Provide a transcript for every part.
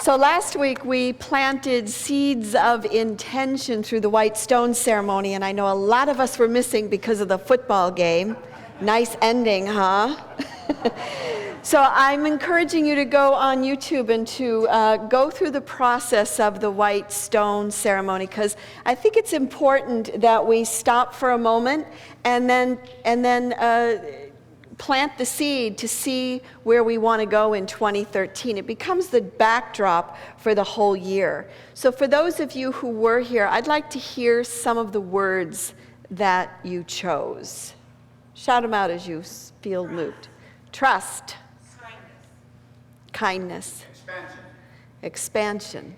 So last week we planted seeds of intention through the white stone ceremony, and I know a lot of us were missing because of the football game. Nice ending, huh? So I'm encouraging you to go on YouTube and to go through the process of the white stone ceremony, because I think it's important that we stop for a moment and then plant the seed to see where we want to go in 2013. It becomes the backdrop for the whole year. So for those of you who were here, I'd like to hear some of the words that you chose. Shout them out as you feel moved. Trust. Kindness. Expansion.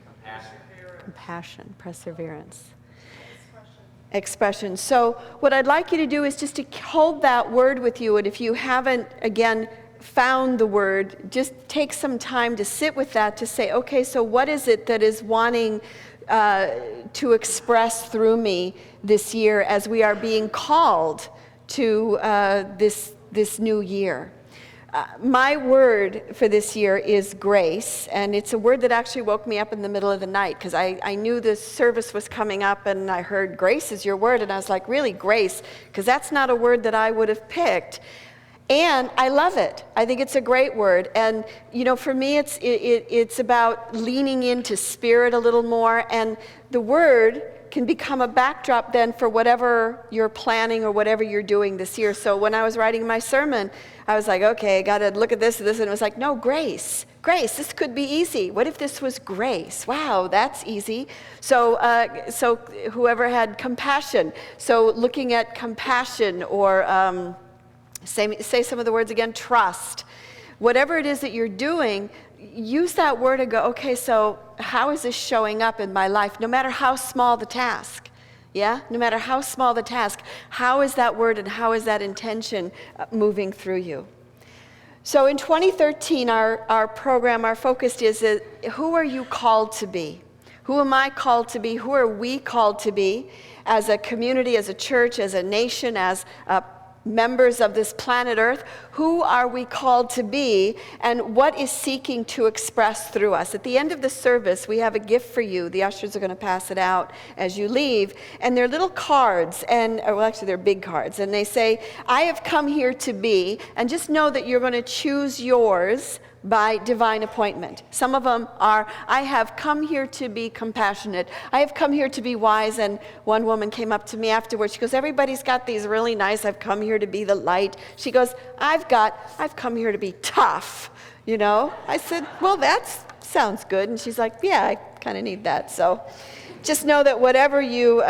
Compassion. Perseverance. Expression. So what I'd like you to do is just to hold that word with you, and if you haven't, again, found the word, just take some time to sit with that, to say, okay, so what is it that is wanting to express through me this year as we are being called to this new year? My word for this year is grace, and it's a word that actually woke me up in the middle of the night, because I knew this service was coming up, and I heard grace is your word, and I was like, really, grace? Because that's not a word that I would have picked. And I love it. I think it's a great word. And, you know, for me, it's about leaning into spirit a little more, and the word can become a backdrop then for whatever you're planning or whatever you're doing this year. So when I was writing my sermon, I was like, okay, I got to look at this and this, and it was like, no, grace. Grace, this could be easy. What if this was grace? Wow, that's easy. So whoever had compassion, so looking at compassion, or say some of the words again, trust. Whatever it is that you're doing, use that word and go, okay, so how is this showing up in my life? No matter how small the task, yeah? No matter how small the task, how is that word and how is that intention moving through you? So in 2013, our program, our focus is, who are you called to be? Who am I called to be? Who are we called to be as a community, as a church, as a nation, as members of this planet Earth? Who are we called to be, and what is seeking to express through us? At the end of the service, we have a gift for you. The ushers are going to pass it out as you leave, and they're little cards, and well, actually they're big cards, and they say, I have come here to be, and just know that you're going to choose yours by divine appointment. Some of them are, I have come here to be compassionate. I have come here to be wise. And one woman came up to me afterwards. She goes, everybody's got these really nice, I've come here to be the light. She goes, I've come here to be tough, you know? I said, well, that sounds good. And she's like, yeah, I kind of need that. So just know that whatever you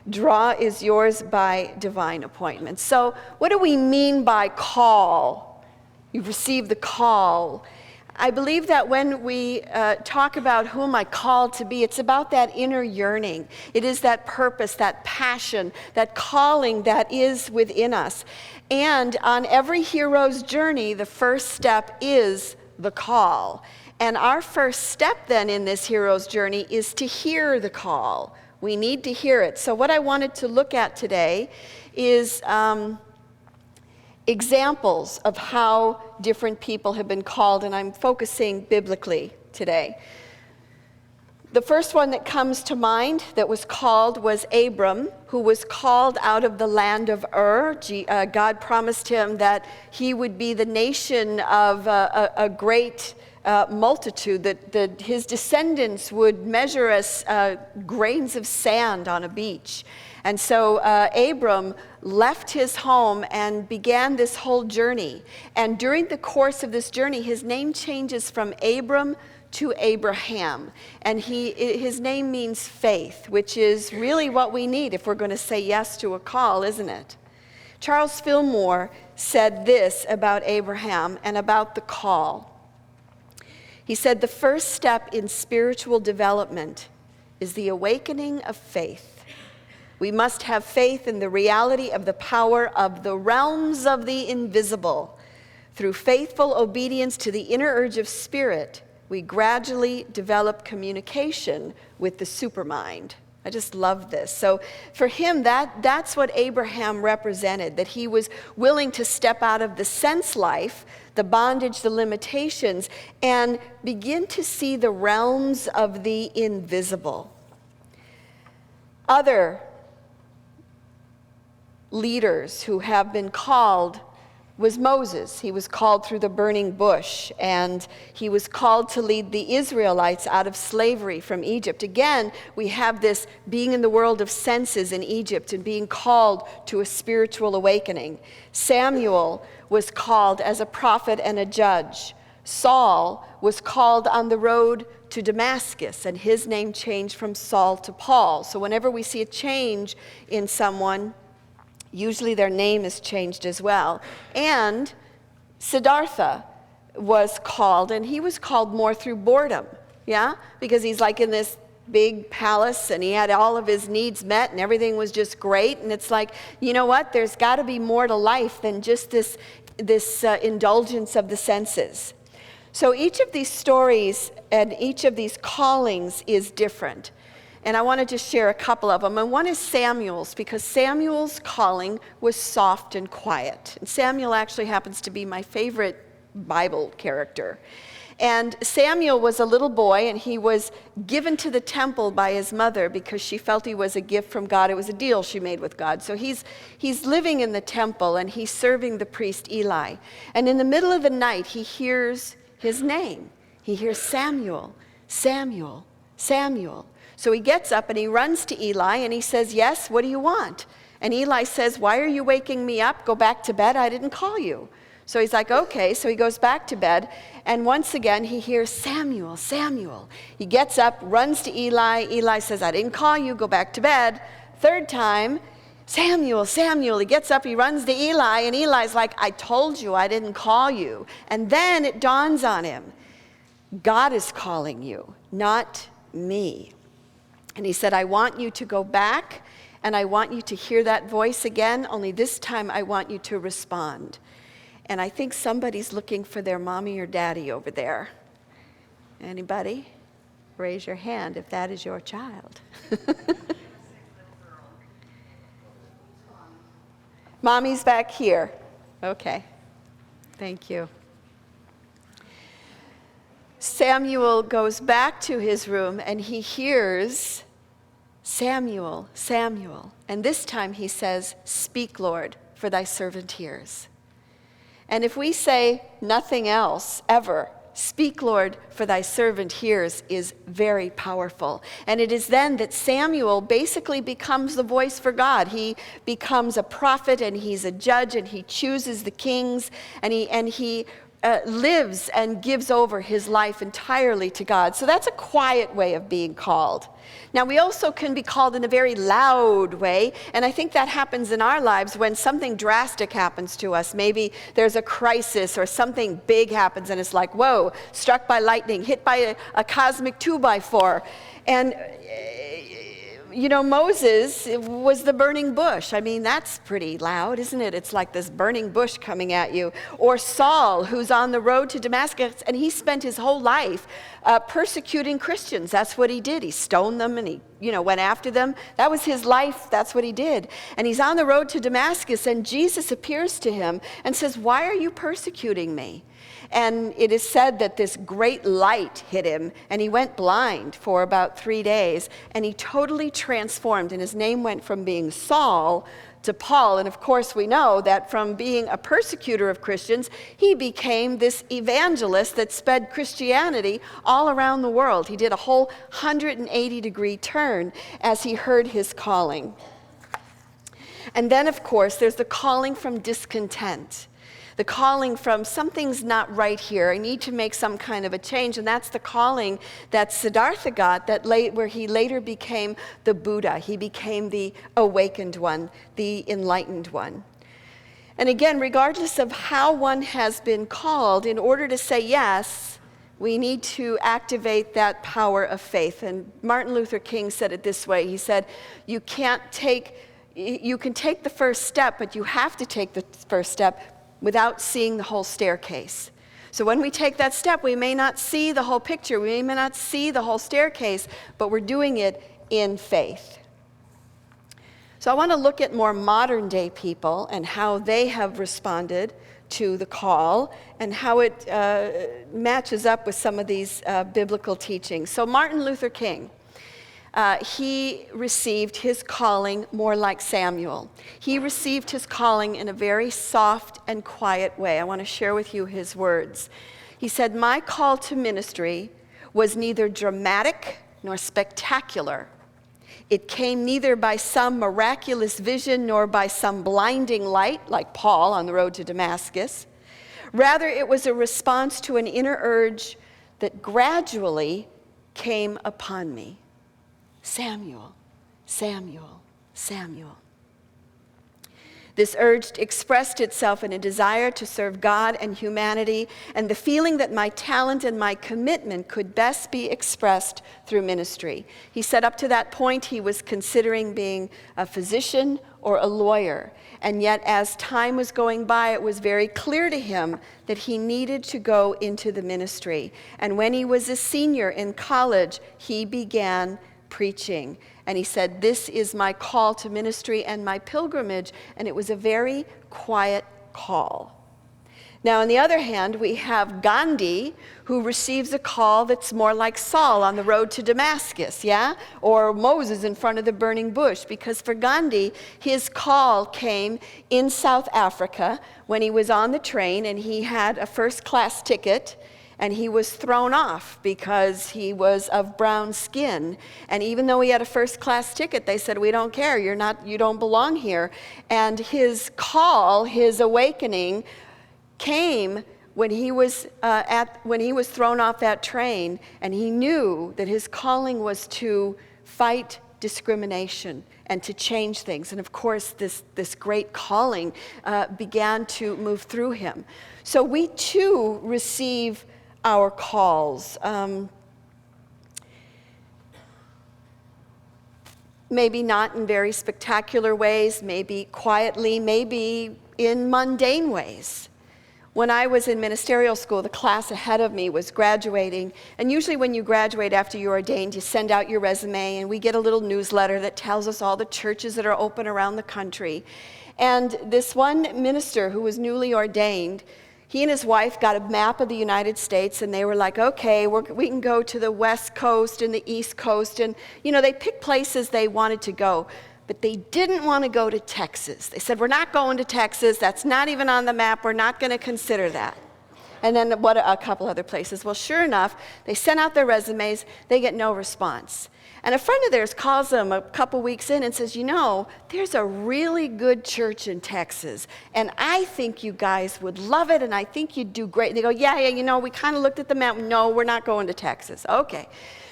draw is yours by divine appointment. So what do we mean by call? You've received the call. I believe that when we talk about who am I called to be, it's about that inner yearning. It is that purpose, that passion, that calling that is within us. And on every hero's journey, the first step is the call. And our first step then in this hero's journey is to hear the call. We need to hear it. So what I wanted to look at today is examples of how different people have been called, and I'm focusing biblically today. The first one that comes to mind that was called was Abram, who was called out of the land of Ur. God promised him that he would be the nation of a great multitude, that his descendants would measure as grains of sand on a beach. And so Abram left his home and began this whole journey. And during the course of this journey, his name changes from Abram to Abraham. And his name means faith, which is really what we need if we're going to say yes to a call, isn't it? Charles Fillmore said this about Abraham and about the call. He said, the first step in spiritual development is the awakening of faith. We must have faith in the reality of the power of the realms of the invisible. Through faithful obedience to the inner urge of spirit, we gradually develop communication with the supermind. I just love this. So for him, that's what Abraham represented, that he was willing to step out of the sense life, the bondage, the limitations, and begin to see the realms of the invisible. Other leaders who have been called was Moses. He was called through the burning bush, and he was called to lead the Israelites out of slavery from Egypt. Again, we have this being in the world of senses in Egypt and being called to a spiritual awakening. Samuel was called as a prophet and a judge. Saul was called on the road to Damascus, and his name changed from Saul to Paul. So whenever we see a change in someone, usually their name is changed as well. And Siddhartha was called, and he was called more through boredom, yeah? Because he's like in this big palace, and he had all of his needs met, and everything was just great. And it's like, you know what? There's got to be more to life than just this indulgence of the senses. So each of these stories and each of these callings is different. And I want to just share a couple of them. And one is Samuel's, because Samuel's calling was soft and quiet. And Samuel actually happens to be my favorite Bible character. And Samuel was a little boy, and he was given to the temple by his mother because she felt he was a gift from God. It was a deal she made with God. So he's living in the temple, and he's serving the priest Eli. And in the middle of the night, he hears his name. He hears Samuel, Samuel, Samuel. So he gets up and he runs to Eli and he says, "Yes, what do you want?" And Eli says, "Why are you waking me up? Go back to bed. I didn't call you." So he's like, "Okay." So he goes back to bed, and once again he hears Samuel, Samuel. He gets up, runs to Eli. Eli says, "I didn't call you. Go back to bed." Third time, Samuel, Samuel. He gets up, he runs to Eli, and Eli's like, "I told you I didn't call you." And then it dawns on him, God is calling you, not me. And he said, "I want you to go back, and I want you to hear that voice again, only this time I want you to respond." And I think somebody's looking for their mommy or daddy over there. Anybody? Raise your hand if that is your child. Mommy's back here. Okay. Thank you. Samuel goes back to his room and he hears Samuel, Samuel. And this time he says, "Speak, Lord, for thy servant hears." And if we say nothing else ever, "Speak, Lord, for thy servant hears," is very powerful. And it is then that Samuel basically becomes the voice for God. He becomes a prophet, and he's a judge, and he chooses the kings, and he lives and gives over his life entirely to God. So that's a quiet way of being called. Now, we also can be called in a very loud way, and I think that happens in our lives when something drastic happens to us. Maybe there's a crisis or something big happens, and it's like, whoa, struck by lightning, hit by a cosmic 2x4. And you know, Moses was the burning bush. I mean, that's pretty loud, isn't it? It's like this burning bush coming at you. Or Saul, who's on the road to Damascus, and he spent his whole life persecuting Christians. That's what he did. He stoned them, and he, went after them. That was his life. That's what he did. And he's on the road to Damascus, and Jesus appears to him and says, "Why are you persecuting me?" And it is said that this great light hit him, and he went blind for about 3 days, and he totally transformed, and his name went from being Saul to Paul. And of course we know that from being a persecutor of Christians, he became this evangelist that sped Christianity all around the world. He did a whole 180-degree turn as he heard his calling. And then, of course, there's the calling from discontent. The calling from something's not right here. I need to make some kind of a change. And that's the calling that Siddhartha got, where he later became the Buddha. He became the awakened one, the enlightened one. And again, regardless of how one has been called, in order to say yes, we need to activate that power of faith. And Martin Luther King said it this way. He said, you can take the first step, but you have to take the first step without seeing the whole staircase. So when we take that step, we may not see the whole picture, we may not see the whole staircase, but we're doing it in faith. So I want to look at more modern day people and how they have responded to the call and how it matches up with some of these biblical teachings. So Martin Luther King, he received his calling more like Samuel. He received his calling in a very soft and quiet way. I want to share with you his words. He said, "My call to ministry was neither dramatic nor spectacular. It came neither by some miraculous vision nor by some blinding light, like Paul on the road to Damascus. Rather, it was a response to an inner urge that gradually came upon me. Samuel, Samuel, Samuel." This urge expressed itself in a desire to serve God and humanity, and the feeling that my talent and my commitment could best be expressed through ministry. He said up to that point he was considering being a physician or a lawyer, and yet as time was going by, it was very clear to him that he needed to go into the ministry. And when he was a senior in college, he began preaching. And he said, "This is my call to ministry and my pilgrimage." And it was a very quiet call. Now, on the other hand, we have Gandhi, who receives a call that's more like Saul on the road to Damascus, yeah? Or Moses in front of the burning bush. Because for Gandhi, his call came in South Africa when he was on the train and he had a first-class ticket. And he was thrown off because he was of brown skin. And even though he had a first-class ticket, they said, "We don't care, you don't belong here." And his call, his awakening, came when he was thrown off that train, and he knew that his calling was to fight discrimination and to change things. And of course, this great calling began to move through him. So we too receive our calls. Maybe not in very spectacular ways, maybe quietly, maybe in mundane ways. When I was in ministerial school, the class ahead of me was graduating, and usually when you graduate after you're ordained, you send out your resume, and we get a little newsletter that tells us all the churches that are open around the country. And this one minister who was newly ordained, he and his wife got a map of the United States, and they were like, "Okay, we can go to the West Coast and the East Coast." And, they picked places they wanted to go, but they didn't want to go to Texas. They said, "We're not going to Texas. That's not even on the map. We're not going to consider that." And then a couple other places. Well, sure enough, they sent out their resumes. They get no response. And a friend of theirs calls them a couple weeks in and says, "There's a really good church in Texas, and I think you guys would love it, and I think you'd do great." And they go, yeah, we kind of looked at the map. No, we're not going to Texas. Okay.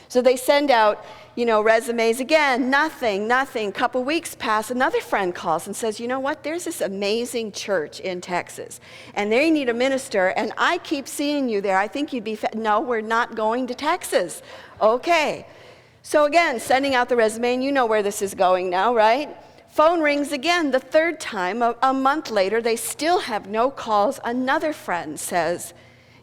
So they send out, resumes again, nothing. A couple weeks pass, another friend calls and says, "You know what, there's this amazing church in Texas, and they need a minister, and I keep seeing you there. I think you'd be, no, we're not going to Texas." Okay. So again, sending out the resume, and you know where this is going now, right? Phone rings again, the third time. A month later, they still have no calls. Another friend says,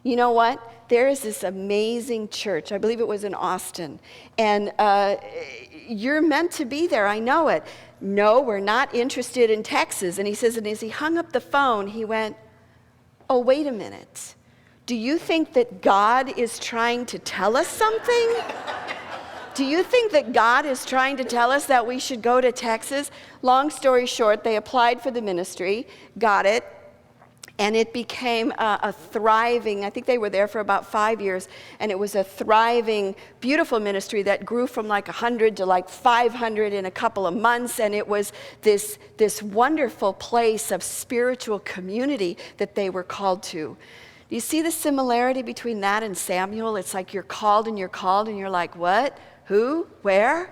"You know what? There is this amazing church." I believe it was in Austin. "And you're meant to be there. I know it." "No, we're not interested in Texas." And he says, and as he hung up the phone, he went, "Oh, wait a minute. Do you think that God is trying to tell us something? Do you think that God is trying to tell us that we should go to Texas?" Long story short, they applied for the ministry, got it, and it became a thriving, I think they were there for about 5 years, and it was a thriving, beautiful ministry that grew from like 100 to like 500 in a couple of months, and it was this wonderful place of spiritual community that they were called to. Do you see the similarity between that and Samuel? It's like you're called, and you're like, "What? Who? Where?"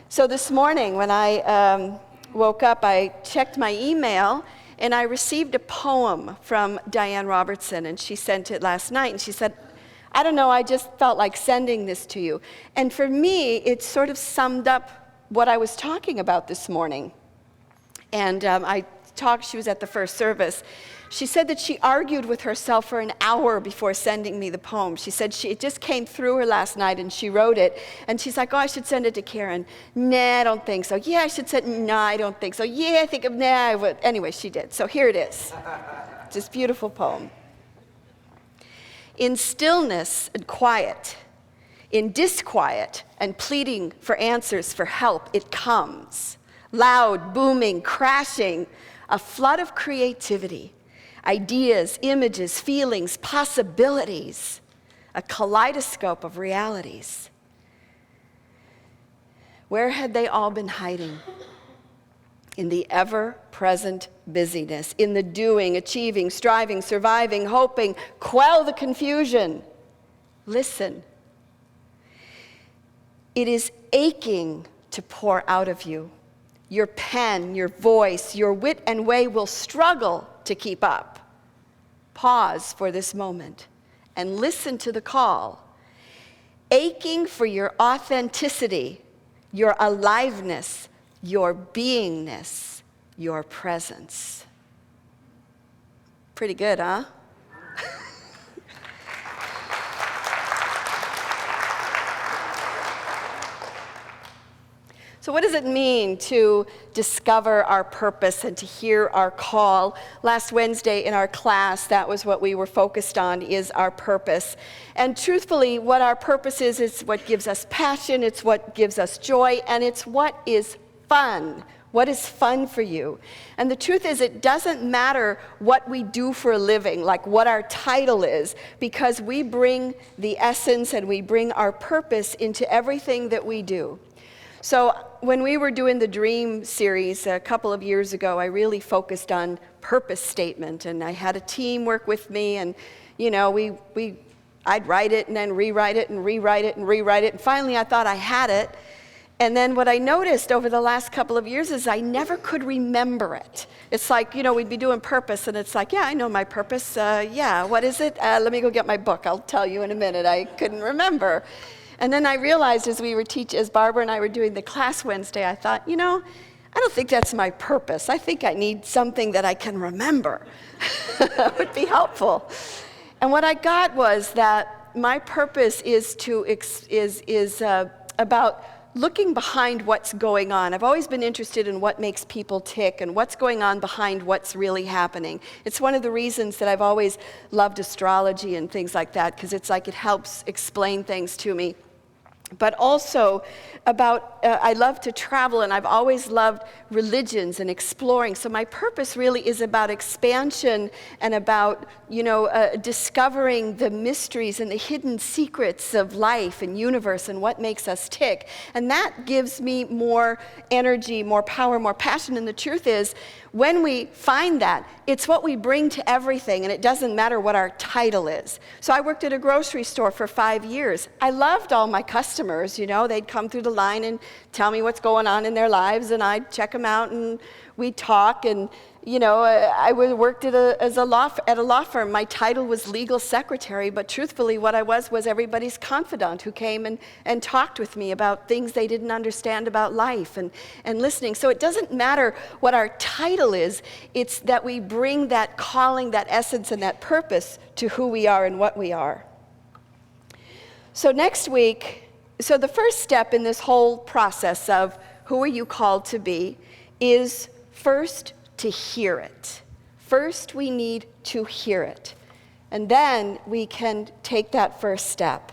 So this morning when I woke up, I checked my email, and I received a poem from Diane Robertson, and she sent it last night, and she said, "I don't know, I just felt like sending this to you." And for me, it sort of summed up what I was talking about this morning. And I talk, she was at the first service. She said that she argued with herself for an hour before sending me the poem. She said it just came through her last night and she wrote it. And she's like, oh, I should send it to Karen. Nah, I don't think so. Yeah, I should send it. No, I don't think so. Yeah, I think of, nah, I would. Anyway, she did. So here it is. This beautiful poem. In stillness and quiet, in disquiet and pleading for answers for help, it comes. Loud, booming, crashing, a flood of creativity. Ideas, images, feelings, possibilities, a kaleidoscope of realities. Where had they all been hiding? In the ever-present busyness, in the doing, achieving, striving, surviving, hoping, quell the confusion. Listen. It is aching to pour out of you. Your pen, your voice, your wit and way will struggle to keep up. Pause for this moment and listen to the call. Aching for your authenticity, your aliveness, your beingness, your presence. Pretty good, huh? So what does it mean to discover our purpose and to hear our call? Last Wednesday in our class, that was what we were focused on, is our purpose. And truthfully, what our purpose is what gives us passion, it's what gives us joy, and it's what is fun. What is fun for you? And the truth is, it doesn't matter what we do for a living, like what our title is, because we bring the essence and we bring our purpose into everything that we do. So when we were doing the Dream series a couple of years ago, I really focused on purpose statement, and I had a team work with me, and you know, I'd write it and then rewrite it and rewrite it and rewrite it, and finally I thought I had it. And then what I noticed over the last couple of years is I never could remember it. It's like, you know, we'd be doing purpose, and it's like, yeah, I know my purpose. Yeah, what is it? Let me go get my book. I'll tell you in a minute. I couldn't remember. And then I realized as Barbara and I were doing the class Wednesday, I thought, you know, I don't think that's my purpose. I think I need something that I can remember. That would be helpful. And what I got was that my purpose is about looking behind what's going on. I've always been interested in what makes people tick and what's going on behind what's really happening. It's one of the reasons that I've always loved astrology and things like that, because it's like it helps explain things to me. But also about, I love to travel, and I've always loved religions and exploring. So my purpose really is about expansion and about, you know, discovering the mysteries and the hidden secrets of life and universe and what makes us tick. And that gives me more energy, more power, more passion. And the truth is, when we find that, it's what we bring to everything, and it doesn't matter what our title is. So I worked at a grocery store for 5 years. I loved all my customers, you know. They'd come through the line and tell me what's going on in their lives, and I'd check them out, and we'd talk. And, you know, I worked at a law firm. My title was legal secretary, but truthfully what I was everybody's confidant who came and talked with me about things they didn't understand about life and listening. So it doesn't matter what our title is, it's that we bring that calling, that essence, and that purpose to who we are and what we are. So next week, so the first step in this whole process of who are you called to be is first to hear it. First, we need to hear it. And then we can take that first step.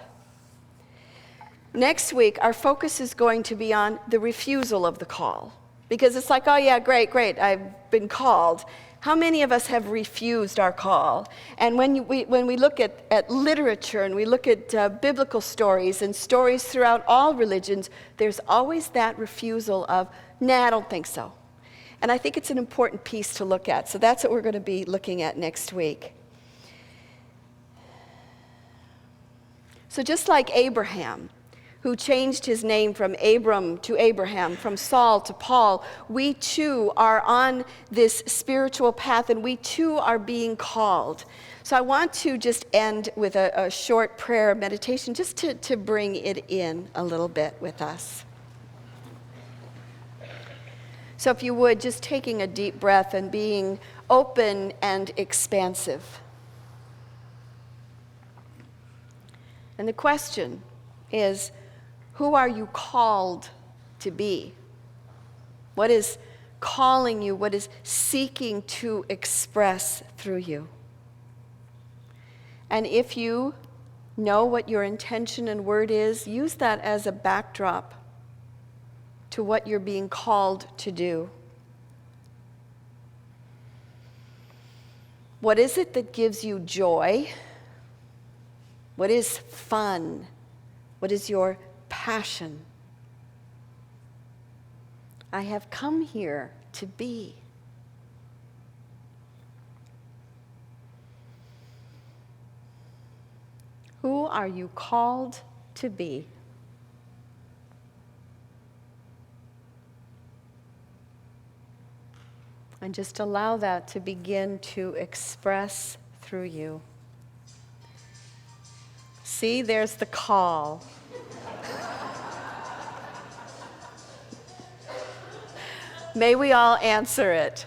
Next week, our focus is going to be on the refusal of the call. Because it's like, oh yeah, great, I've been called. How many of us have refused our call? And when we look at literature and we look at biblical stories and stories throughout all religions, there's always that refusal of, nah, I don't think so. And I think it's an important piece to look at. So that's what we're going to be looking at next week. So just like Abraham, who changed his name from Abram to Abraham, from Saul to Paul, we too are on this spiritual path, and we too are being called. So I want to just end with a short prayer meditation, just to bring it in a little bit with us. So if you would, just taking a deep breath and being open and expansive. And the question is, who are you called to be? What is calling you? What is seeking to express through you? And if you know what your intention and word is, use that as a backdrop to what you're being called to do. What is it that gives you joy? What is fun? What is your passion? I have come here to be. Who are you called to be? And just allow that to begin to express through you. See, there's the call. May we all answer it.